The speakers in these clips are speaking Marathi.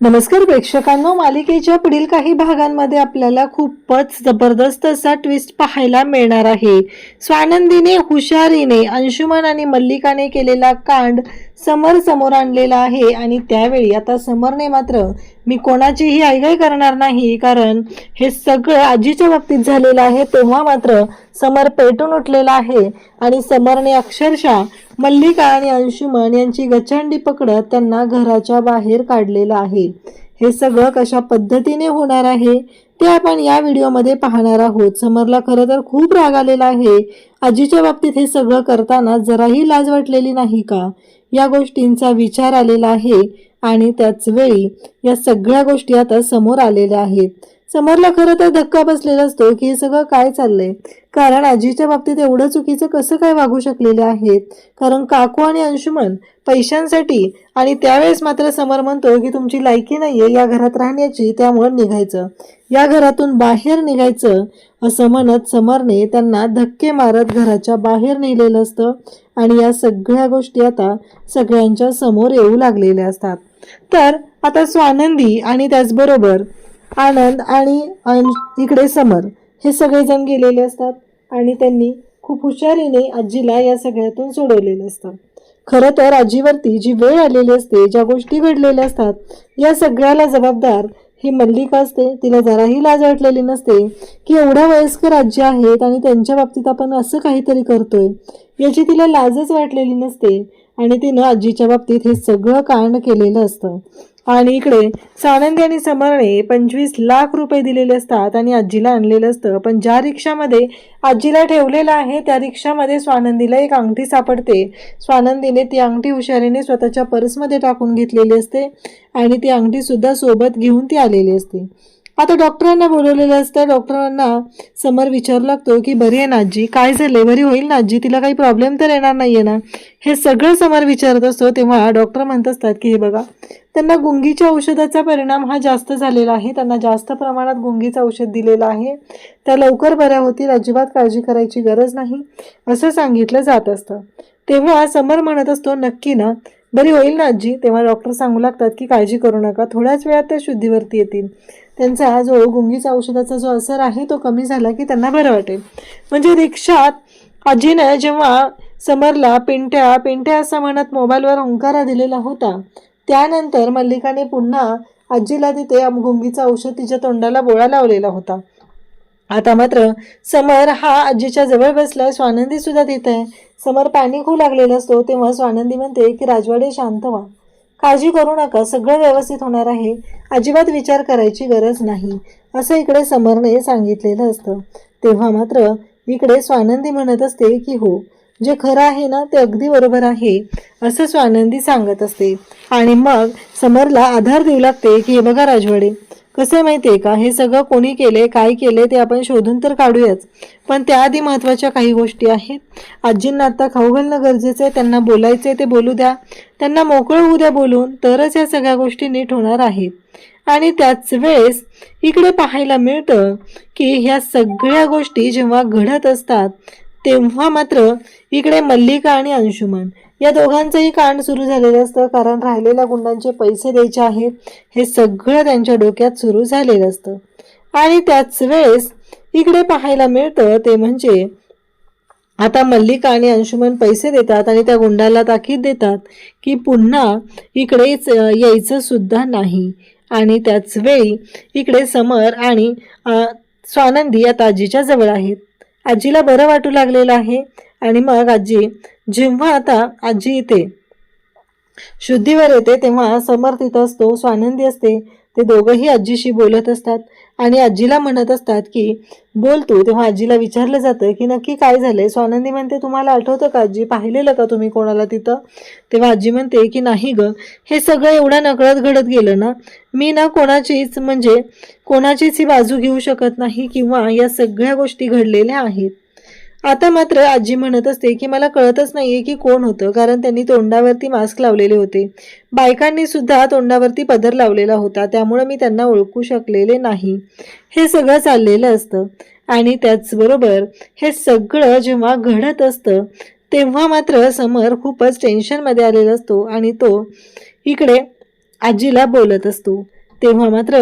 नमस्कार प्रेक्षकांनो, मालिकेच्या पुढील काही भागांमध्ये आपल्याला खूपच जबरदस्त असा ट्विस्ट पाहायला मिळणार आहे. स्वानंदीने हुशारीने अंशुमन आणि मल्लिकाने केलेला कांड समर समोर आणलेला आहे आणि त्यावेळी आता समरने मात्र मी कोणाचीही ऐगाई करणार नाही, कारण हे सगळं आजीच्या बाबतीत झालेलं आहे. तेव्हा मात्र समर पेटून उठलेला आहे आणि समरने अक्षरशः मल्लिका आणि अंशुमन यांची गचंडी पकडत त्यांना घराच्या बाहेर काढलेलं आहे. हे सगळं कशा पद्धतीने होणार आहे ते आपण या व्हिडिओमध्ये पाहणार आहोत. समरला खरं तर खूप राग आलेला आहे. आजीच्या बाबतीत हे सगळं करताना जराही लाज वाटलेली नाही का, या गोष्टींचा विचार आलेला आहे आणि त्याच वेळी या सगळ्या गोष्टी आता समोर आलेल्या आहेत. समरला खरं तर धक्का बसलेला असतो की हे सगळं काय चाललंय, कारण आजीच्या बाबतीत एवढं चुकीचं कसं काय वागू शकलेले आहेत. कारण काकू आणि अंशुमन पैशांसाठी, आणि त्यावेळेस मात्र समर म्हणतो की तुमची लायकी नाहीये या घरात राहण्याची, त्यामुळे निघायचं, या घरातून बाहेर निघायचं असं म्हणत समरने त्यांना धक्के मारत घराच्या बाहेर नेलेलं असतं आणि या सगळ्या गोष्टी आता सगळ्यांच्या समोर येऊ लागलेल्या असतात. तर आता स्वानंदी आणि त्याचबरोबर आनंद आणि इकडे समर हे सगळेजण गेलेले असतात आणि त्यांनी खूप हुशारीने आजीला या सगळ्यातून सोडवलेलं असतं. खरं तर आजीवरती जी वेळ आलेली असते, ज्या गोष्टी घडलेल्या असतात, या सगळ्याला जबाबदार ही मल्लिका असते. तिला जराही लाज वाटलेली नसते की एवढ्या वयस्कर आजी आहेत आणि त्यांच्या बाबतीत आपण असं काहीतरी करतोय, याची तिला लाजच वाटलेली नसते आणि तिनं आजीच्या बाबतीत हे सगळं कांड केलेलं असतं. आणि इकडे स्वानंदी आणि समरने 25 लाख रुपये दिलेले असतात आणि आजीला आणलेलं असतं. पण ज्या रिक्षामध्ये आजीला ठेवलेलं आहे त्या रिक्षामध्ये स्वानंदीला एक अंगठी सापडते. स्वानंदीने ती अंगठी हुशारीने स्वतःच्या पर्समध्ये टाकून घेतलेली असते आणि ती अंगठी सुद्धा सोबत घेऊन ती आलेली असते. आता डॉक्टरांना बोलवलेलं असतं. डॉक्टरांना समर विचारू लागतो की बरी आहे ना आजी, काय झालंय, बरी होईल ना आजी, तिला काही प्रॉब्लेम तर येणार नाहीये ना, हे सगळं समर विचारत असतो. तेव्हा डॉक्टर म्हणत असतात की हे बघा, त्यांना गुंगीच्या औषधाचा परिणाम हा जास्त झालेला आहे, त्यांना जास्त प्रमाणात गुंगीचं औषध दिलेलं आहे, त्या लवकर बऱ्या होतील, अजिबात काळजी करायची गरज नाही असं सांगितलं जात असतं. तेव्हा समर म्हणत असतो नक्की ना, बरी होईल ना आजी. तेव्हा डॉक्टर सांगू लागतात की काळजी करू नका, थोड्याच वेळात त्या शुद्धीवरती येतील, त्यांचा जो गुंगीचा औषधाचा जो असर आहे तो कमी झाला की त्यांना बरं वाटेल. म्हणजे रिक्षात आजीने जेव्हा समरला पिंट्या पिंट्या असं म्हणत मोबाईलवर हुंकारा दिलेला होता, त्यानंतर मल्लिकाने पुन्हा आजीला तिथे गुंगीचं औषध तिच्या तोंडाला बोळा लावलेला होता. आता मात्र समर हा आजीच्या जवळ बसलाय, स्वानंदी सुद्धा तिथे आहे. समर पॅनिक होऊ लागलेला असतो. तेव्हा स्वानंदी म्हणते की राजवाडे शांत व्हा, काळजी करू नका, सगळं व्यवस्थित होणार आहे, अजिबात विचार करायची गरज नाही असं इकडे समरने सांगितलेलं असतं. तेव्हा मात्र इकडे स्वानंदी म्हणत असते की हो, जे खरं आहे ना ते अगदी बरोबर आहे असं स्वानंदी सांगत असते. आणि मग समरला आधार देऊ लागते की हे बघा राजवाडे, कसं आहे माहिती आहे का, हे सगळं कोणी केले, काय केले ते आपण शोधून तर काढूयाच, पण त्याआधी महत्त्वाच्या काही गोष्टी आहेत. आजींना आता खाऊ घालणं गरजेचं आहे, त्यांना बोलायचं ते बोलू द्या, त्यांना मोकळं होऊ द्या बोलून, तरच या सगळ्या गोष्टी नीट होणार आहेत. आणि त्याच वेळेस इकडे पाहायला मिळतं की ह्या सगळ्या गोष्टी जेव्हा घडत असतात तेव्हा मात्र इकडे मल्लिका आणि अंशुमन या दोघांचंही कांड सुरू झालेलं असतं, कारण राहिलेल्या गुंडांचे पैसे द्यायचे आहेत हे सगळं त्यांच्या डोक्यात सुरू झालेलं असतं. आणि त्याच वेळेस इकडे पाहायला मिळतं ते म्हणजे आता मल्लिका आणि अंशुमन पैसे देतात आणि त्या गुंडाला ताकीद देतात की पुन्हा इकडेच यायचं सुद्धा नाही. आणि त्याच वेळी इकडे समर आणि स्वानंदी आता आजीच्या जवळ आहेत. आजीला बरं वाटू लागलेलं आहे आणि मग आजी जेव्हा आता आजी इथे शुद्धीवर येते तेव्हा समर तिथं असतो, स्वानंदी असते, ते दोघंही आजीशी बोलत असतात आणि आजीला म्हणत असतात की बोल तू. तेव्हा आजीला विचारलं जातं की नक्की काय झालंय. स्वानंदी म्हणते तुम्हाला आठवतं का आजी, पाहिलेलं का तुम्ही कोणाला तिथं. तेव्हा आजी म्हणते की नाही ग, हे सगळं एवढं नकळत घडत गेलं ना, मी ना कोणाचीच ही बाजू घेऊ शकत नाही किंवा या सगळ्या गोष्टी घडलेल्या आहेत. आता मात्र आजी म्हणत असते की मला कळतच नाहीये की कोण होतं, कारण त्यांनी तोंडावरती मास्क लावलेले होते, बायकांनी सुद्धा तोंडावरती पदर लावलेला होता, त्यामुळे मी त्यांना ओळखू शकलेले नाही. हे सगळं चाललेलं असतं आणि त्याचबरोबर हे सगळं जेव्हा घडत असतं तेव्हा मात्र समर खूपच टेन्शनमध्ये आलेला असतो आणि तो इकडे आजीला बोलत असतो. तेव्हा मात्र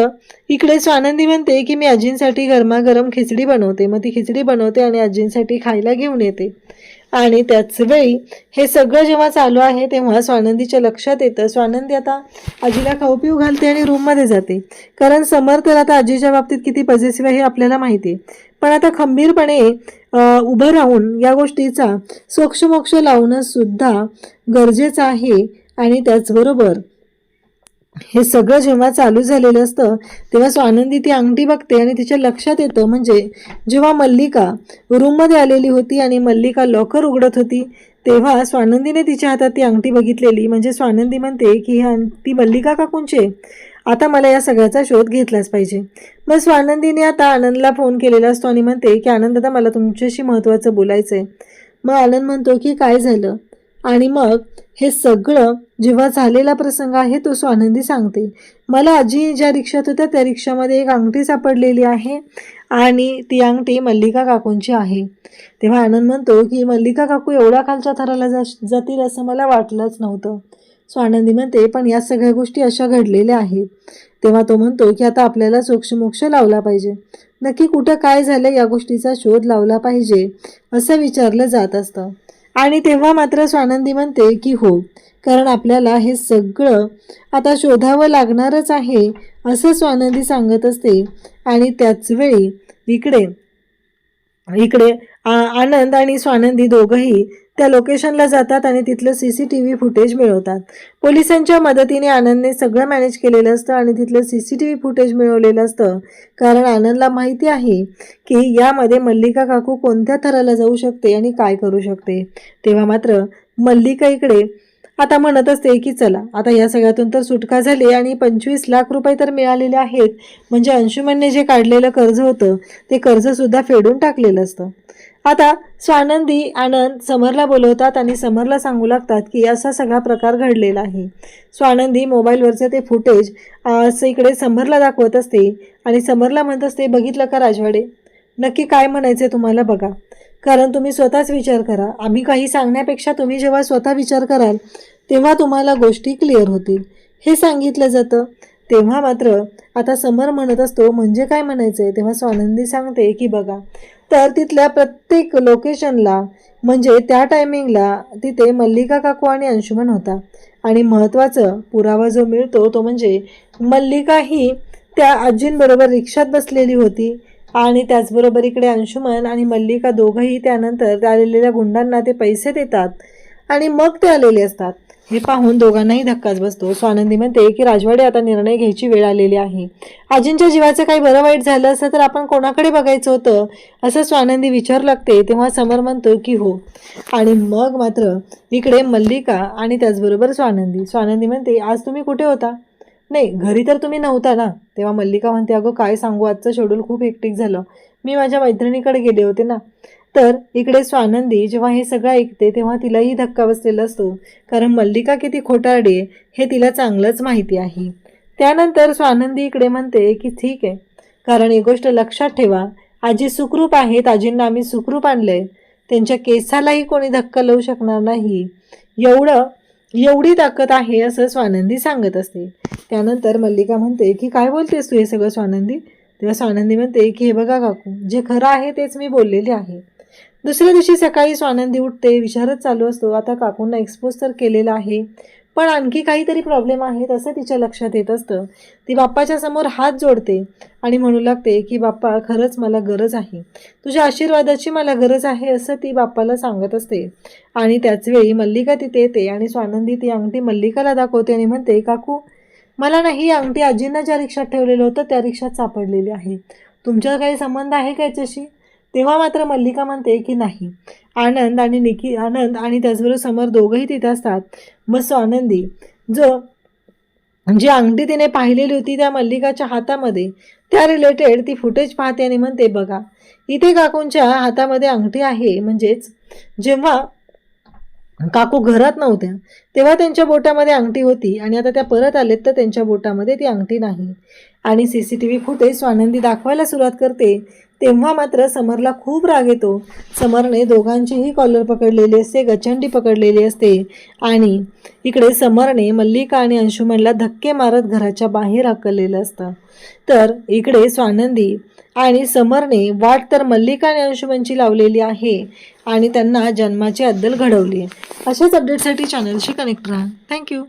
इकडे स्वानंदी म्हणते की मी आजींसाठी गरमागरम खिचडी बनवते. मग ती खिचडी बनवते आणि आजींसाठी खायला घेऊन येते. आणि त्याच वेळी हे सगळं जेव्हा चालू आहे तेव्हा स्वानंदीच्या लक्षात येतं. स्वानंदी आता आजीला खाऊ पिऊ घालते आणि रूममध्ये जाते. कारण समर तर आता आजीच्या बाबतीत किती पॉझिटिव्ह आहे हे आपल्याला माहिती आहे. पण आता खंबीरपणे उभं राहून या गोष्टीचा सोक्षमोक्ष लावणं सुद्धा गरजेचं आहे. आणि त्याचबरोबर हे सगळं जेव्हा चालू झालेलं असतं तेव्हा स्वानंदी ती अंगठी बघते आणि तिच्या लक्षात येतं, म्हणजे जेव्हा मल्लिका रूममध्ये आलेली होती आणि मल्लिका लॉकर उघडत होती तेव्हा स्वानंदीने तिच्या हातात ती अंगठी बघितलेली. म्हणजे स्वानंदी म्हणते की ती मल्लिका काकूंची आहे. आता मला या सगळ्याचा शोध घेतलाच पाहिजे. मग स्वानंदीने आता आनंदला फोन केलेला असतो आणि म्हणते की आनंद दादा मला तुमच्याशी महत्त्वाचं बोलायचं आहे. मग आनंद म्हणतो की काय झालं. आणि मग हे सगळं जेव्हा झालेला प्रसंग आहे तो स्वानंदी सांगते. मला आजी ज्या रिक्षात होत्या त्या रिक्षामध्ये एक अंगठी सापडलेली आहे आणि ती अंगठी मल्लिका काकूंची आहे. तेव्हा आनंद म्हणतो की मल्लिका काकू एवढ्या खालच्या थराला जातील असं मला वाटलंच नव्हतं. स्वानंदी म्हणते पण या सगळ्या गोष्टी अशा घडलेल्या आहेत. तेव्हा तो म्हणतो की आता आपल्याला सोक्षमोक्ष लावला पाहिजे. नक्की कुठं काय झालं या गोष्टीचा शोध लावला पाहिजे असं विचारलं जात असतं. आणि तेव्हा मात्र स्वानंदी म्हणते की हो, कारण आपल्याला हे सगळं आता शोधावं लागणारच आहे असं स्वानंदी सांगत असते. आणि त्याच वेळी इकडे इकडे आनंद आणि स्वानंदी दोघंही त्या लोकेशनला जातात आणि तिथलं CCTV फुटेज मिळवतात. पोलिसांच्या मदतीने आनंदने सगळं मॅनेज केलेलं असतं आणि तिथलं CCTV फुटेज मिळवलेलं असतं. कारण आनंदला माहिती आहे की यामध्ये मल्लिका काकू कोणत्या थराला जाऊ शकते आणि काय करू शकते. तेव्हा मात्र मल्लिका इकडे आता म्हणत असते की चला आता या सगळ्यातून तर सुटका झाली आणि 25 लाख रुपये तर मिळालेले आहेत. म्हणजे अंशुमनने जे काढलेलं कर्ज होतं ते कर्जसुद्धा फेडून टाकलेलं असतं. आता स्वानंदी आनंद समरला बोलवतात आणि समरला सांगू लागतात की असा सगळा प्रकार घडलेला आहे. स्वानंदी मोबाईलवरचं ते फुटेज असं इकडे समरला दाखवत असते आणि समरला म्हणत असते बघितलं का राजवाडे, नक्की काय म्हणायचं तुम्हाला बघा. कारण तुम्ही स्वतःच विचार करा. आम्ही काही सांगण्यापेक्षा तुम्ही जेव्हा स्वतः विचार कराल तेव्हा तुम्हाला गोष्टी क्लिअर होतील हे सांगितलं जातं. तेव्हा मात्र आता समर म्हणत असतो म्हणजे काय म्हणायचं आहे. तेव्हा स्वानंदी सांगते की बघा तर तिथल्या प्रत्येक लोकेशनला म्हणजे त्या टायमिंगला तिथे मल्लिका काकू आणि अंशुमन होता. आणि महत्त्वाचं पुरावा जो मिळतो तो म्हणजे मल्लिका ही त्या आजींबरोबर रिक्षात बसलेली होती आणि त्याचबरोबर इकडे अंशुमन आणि मल्लिका दोघंही त्यानंतर आलेल्या गुंडांना ते पैसे देतात आणि मग ते आलेले असतात. हे पाहून दोघांनाही धक्काच बसतो. स्वानंदी म्हणते की राजवाडे आता निर्णय घ्यायची वेळ आलेली आहे. आजींच्या जीवाचं काही बरं वाईट झालं असतं तर आपण कोणाकडे बघायचं होतं असं स्वानंदी विचारू लागते. तेव्हा समर म्हणतो की हो. आणि मग मात्र इकडे मल्लिका आणि त्याचबरोबर स्वानंदी म्हणते आज तुम्ही कुठे होता. नाही घरी तर तुम्ही नव्हता ना. तेव्हा मल्लिका म्हणते अगं काय सांगू आजचं शेड्यूल खूप हेक्टिक झालं, मी माझ्या मैत्रिणीकडे गेले होते ना. तर इकडे स्वानंदी जेव्हा हे सगळं ऐकते तेव्हा तिलाही धक्का बसलेला असतो. कारण मल्लिका किती खोटारडी आहे हे तिला चांगलंच माहिती आहे. त्यानंतर स्वानंदी इकडे म्हणते की ठीक आहे, कारण एक गोष्ट लक्षात ठेवा आजी सुखरूप आहेत, आजींना आम्ही सुखरूप आणलंय, त्यांच्या केसालाही कोणी धक्का लावू शकणार नाही एवढी ताकद आहे असं स्वानंदी सांगत असते. त्यानंतर मल्लिका म्हणते की काय बोलतेस तू हे सगळं स्वानंदी. तेव्हा स्वानंदी म्हणते की हे बघा काकू जे खरं आहे तेच मी बोललेले आहे. दुसऱ्या दिवशी सकाळी स्वानंदी उठते, विचारच चालू असतो आता काकूंना एक्सपोज तर केलेलं आहे पण आणखी काहीतरी प्रॉब्लेम आहेत असं तिच्या लक्षात येत असतं. ती बाप्पाच्या समोर हात जोडते आणि म्हणू लागते की बाप्पा खरंच मला गरज आहे, तुझ्या आशीर्वादाची मला गरज आहे असं ती बाप्पाला सांगत असते. आणि त्याचवेळी मल्लिका तिथे येते आणि स्वानंदी ती अंगठी मल्लिकाला दाखवते आणि म्हणते काकू मला ना ही अंगठी आजींना ज्या रिक्षात ठेवलेलं होतं त्या रिक्षात सापडलेली आहे, तुमचा काही संबंध आहे का याच्याशी. तेव्हा मात्र मल्लिका म्हणते की नाही. आनंद आणि त्याचबरोबर समर दोघंही तिथे असतात. मग स्वानंदी जी अंगठी तिने पाहिलेली होती त्या मल्लिकाच्या हातामध्ये त्या रिलेटेड ती फुटेज पाहते आणि म्हणते बघा इथे काकूंच्या हातामध्ये अंगठी आहे, म्हणजेच जेव्हा काकू घरात नव्हत्या तेव्हा त्यांच्या बोटामध्ये अंगठी होती आणि आता त्या परत आलेत तर त्यांच्या बोटामध्ये ती अंगठी नाही. आणि CCTV फुटेज स्वानंदी दाखवायला सुरुवात करते तेव्हा मात्र समरला खूप राग येतो. समरने दोघांचीही कॉलर पकडलेली असते, गचंडी पकडलेली असते आणि इकडे समरने मल्लिका आणि अंशुमनला धक्के मारत घराच्या बाहेर हाकललेलं असतं. तर इकडे स्वानंदी आणि समरने वाट तर मल्लिका आणि अंशुमनची लावलेली आहे आणि त्यांना जन्माची अद्दल घडवली आहे. अशाच अपडेटसाठी चॅनलशी कनेक्ट राहा. थँक्यू.